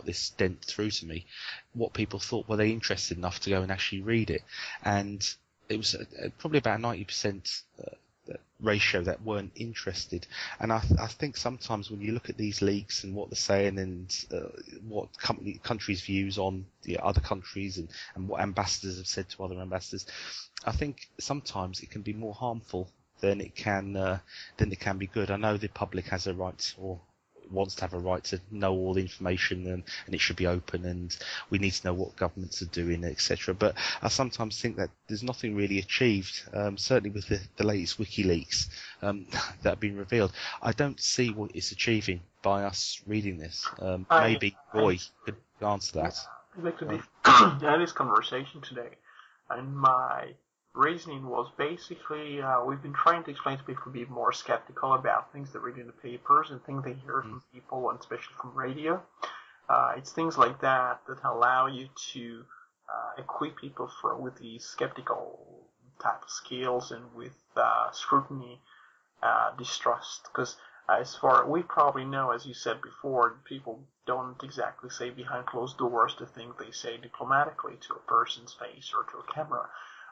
this dent through to me, what people thought, were they interested enough to go and actually read it? And it was probably about 90% ratio that weren't interested. And I think sometimes when you look at these leaks and what they're saying and what countries' views on the other countries and what ambassadors have said to other ambassadors, I think sometimes it can be more harmful than it can be good. I know the public has a right, or wants to have a right, to know all the information, and it should be open, and we need to know what governments are doing, etc. But I sometimes think that there's nothing really achieved, certainly with the latest Wikileaks that have been revealed. I don't see what it's achieving by us reading this. Maybe Roy could answer that. I'd like to had this conversation today, and my reasoning was basically we've been trying to explain to people to be more skeptical about things they read in the papers and things they hear from people, and especially from radio. It's things like that allow you to equip people with the skeptical type of skills and with scrutiny, distrust. Because as far we probably know, as you said before, people don't exactly say behind closed doors the things they say diplomatically to a person's face or to a camera.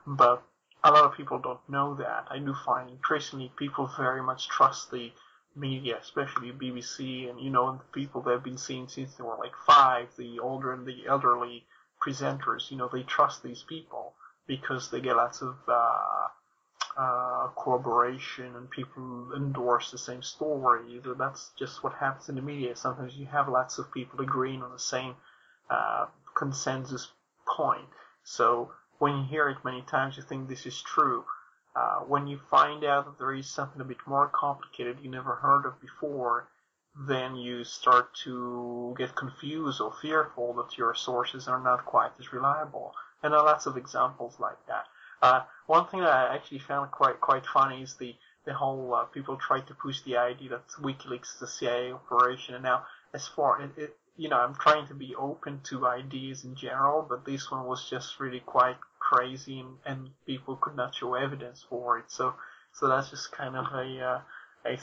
But a lot of people don't know that. I do find increasingly people very much trust the media, especially BBC, and the people they've been seeing since they were like 5, the older and the elderly presenters. They trust these people because they get lots of corroboration, and people endorse the same story. That's just what happens in the media. Sometimes you have lots of people agreeing on the same consensus point. So when you hear it many times, you think this is true. When you find out that there is something a bit more complicated you never heard of before, then you start to get confused or fearful that your sources are not quite as reliable. And there are lots of examples like that. One thing that I actually found quite funny is the whole people try to push the idea that WikiLeaks is a CIA operation. And now, as far I'm trying to be open to ideas in general, but this one was just really quite crazy, and people could not show evidence for it. So that's just kind of a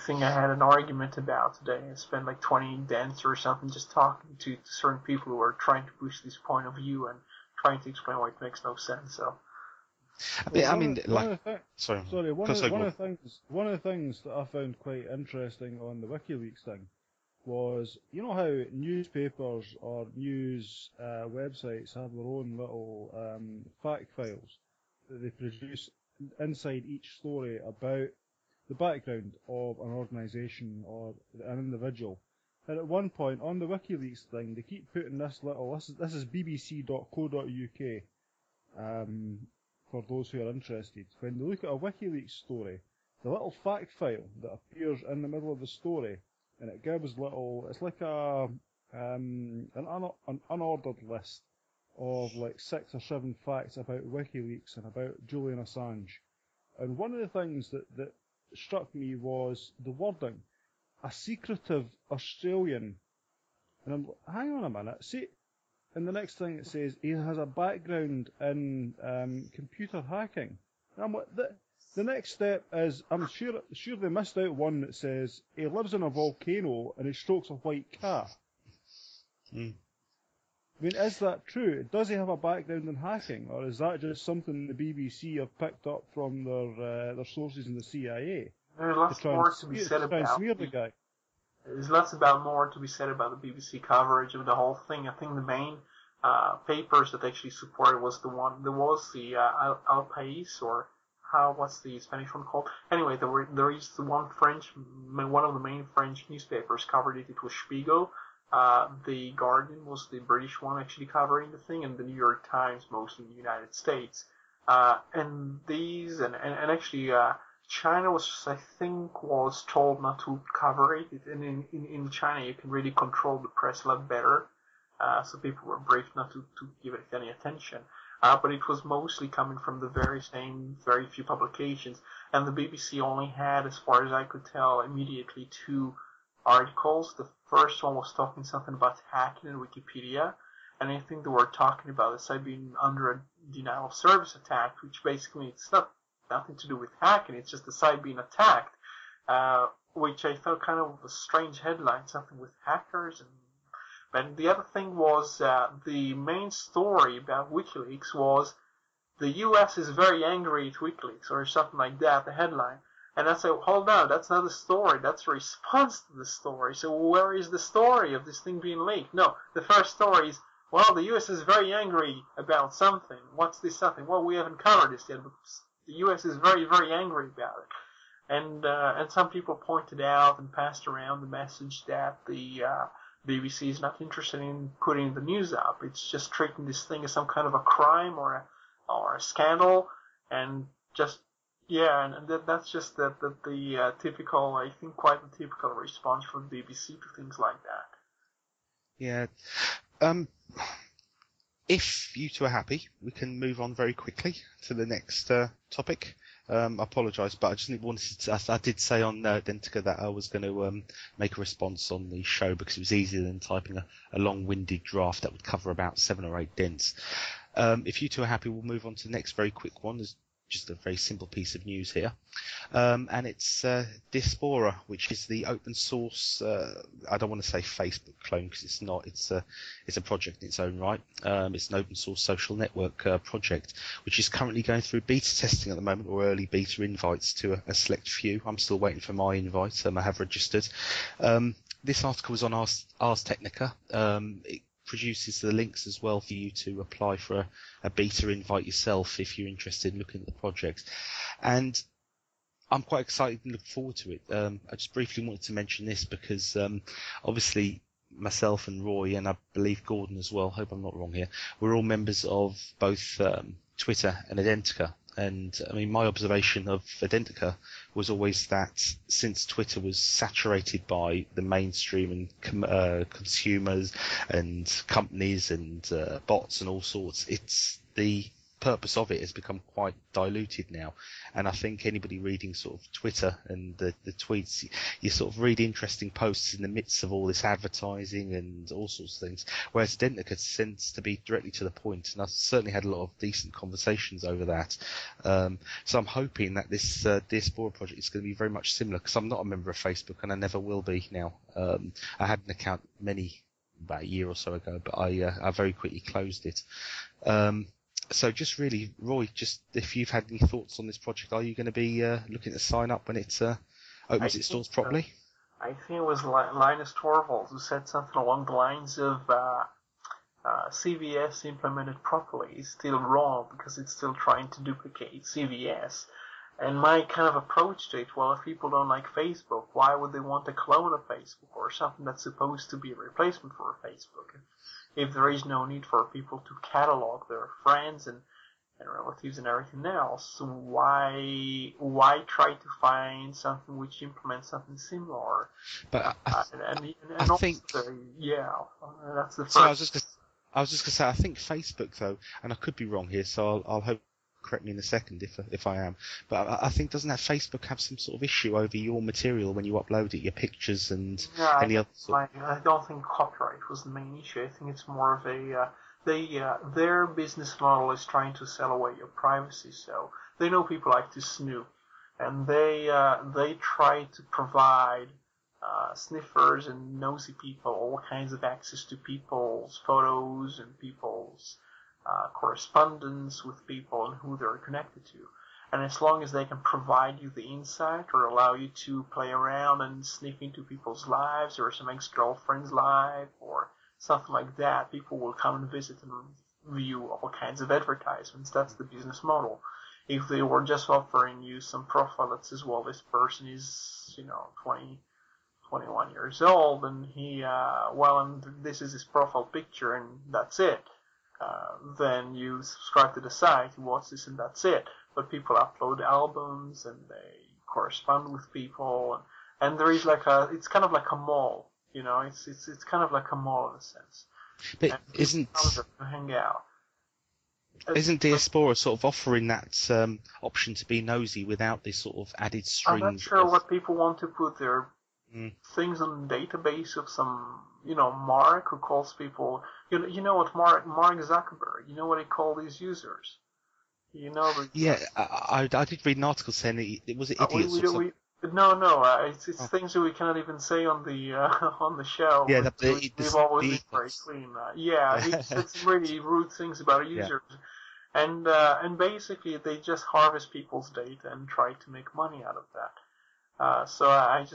thing I had an argument about today. I spent like 20 dents or something just talking to certain people who are trying to push this point of view and trying to explain why it makes no sense. So. One of the things that I found quite interesting on the WikiLeaks thing was, how newspapers or news websites have their own little fact files that they produce inside each story about the background of an organisation or an individual. And at one point on the WikiLeaks thing, they keep putting this is bbc.co.uk for those who are interested. When they look at a WikiLeaks story, the little fact file that appears in the middle of the story, and it gives it's like an unordered list of like 6 or 7 facts about WikiLeaks and about Julian Assange. And one of the things that struck me was the wording, a secretive Australian. And I'm like, hang on a minute, see, and the next thing it says, he has a background in computer hacking. And I'm like, the next step is, I'm sure they missed out one that says he lives in a volcano and he strokes a white cat. I mean, is that true? Does he have a background in hacking, or is that just something the BBC have picked up from their sources in the CIA? There's lots more to be said about the guy. There's lots more to be said about the BBC coverage of the whole thing. I think the main papers that actually supported was the El País, or what's the Spanish one called? Anyway, there is one of the main French newspapers covered it. It was Spiegel. The Guardian was the British one actually covering the thing, and the New York Times, mostly in the United States. And actually, China was told not to cover it. And in China, you can really control the press a lot better. So people were briefed not to give it any attention. But it was mostly coming from the very few publications. And the BBC only had, as far as I could tell, immediately 2 articles. The first one was talking something about hacking in Wikipedia. And I think they were talking about the site being under a denial of service attack, which basically it's nothing to do with hacking. It's just the site being attacked, which I felt kind of a strange headline, something with hackers. And the other thing was the main story about WikiLeaks was the U.S. is very angry at WikiLeaks or something like that, the headline. And I said, hold on, that's not a story, that's a response to the story. So where is the story of this thing being leaked? No, the first story is, well, the U.S. is very angry about something. What's this something? Well, we haven't covered this yet, but the U.S. is very, very angry about it. And some people pointed out and passed around the message that the BBC is not interested in putting the news up. It's just treating this thing as some kind of a crime or a scandal, and just and that's just the typical, I think, quite the typical response from the BBC to things like that. Yeah. If you two are happy, we can move on very quickly to the next topic. I apologise, but I just wanted to. I did say on Dentica that I was going to make a response on the show because it was easier than typing a long-winded draft that would cover about 7 or 8 dents. If you two are happy, we'll move on to the next very quick one. There's just a very simple piece of news here. And it's Diaspora, which is the open source, I don't want to say Facebook clone because it's not, it's a project in its own right. It's an open source social network project, which is currently going through beta testing at the moment, or early beta invites to a select few. I'm still waiting for my invite. I have registered. This article is on Ars Technica. It produces the links as well for you to apply for a beta invite yourself if you're interested in looking at the project. And I'm quite excited and look forward to it. I just briefly wanted to mention this because obviously myself and Roy, and I believe Gordon as well, hope I'm not wrong here, we're all members of both Twitter and Identica. And I mean, my observation of Identica was always that since Twitter was saturated by the mainstream and consumers and companies and bots and all sorts, it's the purpose of it has become quite diluted now. And I think anybody reading sort of Twitter and the tweets, you sort of read interesting posts in the midst of all this advertising and all sorts of things, whereas Identica tends to be directly to the point, and I've certainly had a lot of decent conversations over that. So I'm hoping that this Diaspora project is going to be very much similar, because I'm not a member of Facebook and I never will be now. I had an account about a year or so ago, but I very quickly closed it. So just really, Roy, just if you've had any thoughts on this project, are you going to be looking to sign up when it opens its doors properly? I think it was Linus Torvalds who said something along the lines of CVS implemented properly is still wrong because it's still trying to duplicate CVS. And my kind of approach to it, well, if people don't like Facebook, why would they want a clone of Facebook or something that's supposed to be a replacement for Facebook? If there is no need for people to catalog their friends and relatives and everything else, why try to find something which implements something similar? But I think that's the first. So I was just going to say, I think Facebook though, and I could be wrong here, so I'll hope. Correct me in a second if I am, but I think doesn't that Facebook have some sort of issue over your material when you upload it, your pictures and any other sort? I don't think copyright was the main issue. I think it's more of a their business model is trying to sell away your privacy, so they know people like to snoop, and they try to provide sniffers and nosy people all kinds of access to people's photos and people's correspondence with people and who they're connected to. And as long as they can provide you the insight or allow you to play around and sniff into people's lives or some ex-girlfriend's life or something like that, people will come and visit and view all kinds of advertisements. That's the business model. If they were just offering you some profile that says, well, this person is, 20, 21 years old and and this is his profile picture and that's it. Then you subscribe to the site, you watch this, and that's it. But people upload albums and they correspond with people, and there is it's kind of like a mall, it's kind of like a mall in a sense. But and isn't to hang out? Isn't Diaspora sort of offering that option to be nosy without this sort of added strings? I'm not sure what people want to put their things on the database of some, Mark who calls people, you know what Mark Zuckerberg, you know what he called these users? Yeah, I did read an article saying it was idiots. No. It's Oh. things that we cannot even say on the on the show. Yeah, We've always the been very ethos. clean. He said some really rude things about Yeah. users, and basically they just harvest people's data and try to make money out of that. So I